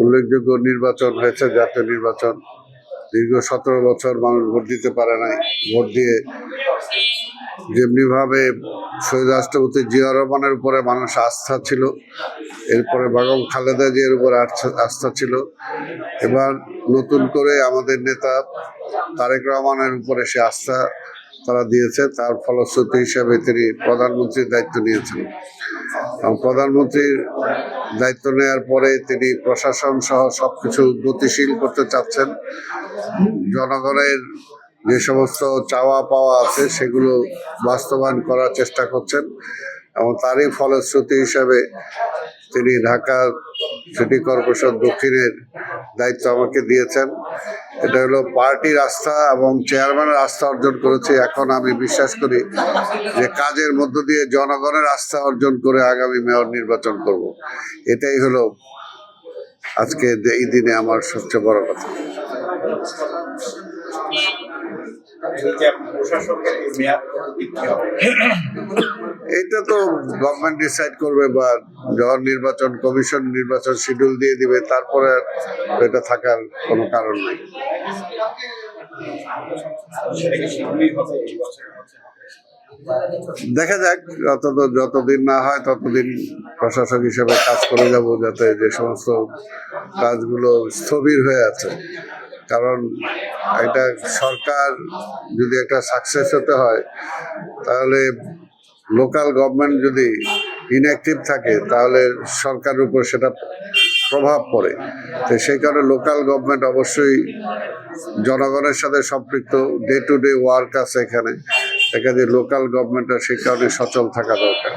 উল্লেখযোগ্য নির্বাচন হয়েছে, জাতীয় নির্বাচন। দীর্ঘ 17 বছর মানুষ ভোট দিতে পারে নাই। ভোট দিয়ে যেমনিভাবে শহীদ রাষ্ট্রপতি জিয়াউর রহমানের উপরে মানুষ আস্থা ছিল, এরপরে বেগম খালেদা জিয়ার উপরে আস্থা ছিল, এবার নতুন করে আমাদের নেতা তারেক রহমানের উপরে সে আস্থা তারা দিয়েছে। তার ফলশ্রুতি হিসেবে তিনি প্রধানমন্ত্রীর দায়িত্ব নিয়েছেন এবং প্রধানমন্ত্রীর দায়িত্ব নেওয়ার পরে তিনি প্রশাসন সহ সবকিছু গতিশীল করতে চাচ্ছেন। জনগণের যে সমস্ত চাওয়া পাওয়া আছে সেগুলো বাস্তবায়ন করার চেষ্টা করছেন এবং তারই ফলশ্রুতি হিসাবে তিনি ঢাকা সিটি কর্পোরেশন দক্ষিণের দায়িত্ব আমাকে দিয়েছেন। এটা হলো পার্টির আস্থা এবং চেয়ারম্যানের আস্থা অর্জন করেছে। এখন আমি বিশ্বাস করি যে কাজের মধ্য দিয়ে জনগণের আস্থা অর্জন করে আগামী মেয়র নির্বাচন করব। এটাই হলো আজকে এই দিনে আমার সবচেয়ে বড় কথা। এটা তো গভর্নমেন্ট ডিসাইড করবে, বা যখন নির্বাচন কমিশন নির্বাচন শিডিউল দিয়ে দিবে তারপরে এটা থাকার কোনো কারণ নেই। দেখা যাক, যতদিন না হয় ততদিন প্রশাসক হিসেবে কাজ করে যাব, যাতে যে সমস্ত কাজগুলো স্থবির হয়ে আছে। কারণ এটা সরকার যদি একটা সাকসেস হতে হয়, তাহলে লোকাল গভর্নমেন্ট যদি ইনঅ্যাক্টিভ থাকে তাহলে সরকারের উপর সেটা প্রভাব পড়ে। তো সেই কারণে লোকাল গভর্নমেন্ট অবশ্যই জনগণের সাথে সম্পৃক্ত, ডে টু ডে ওয়ার্ক আছে এখানে লোকাল গভর্নমেন্টের সেই কারণে সচল থাকা দরকার।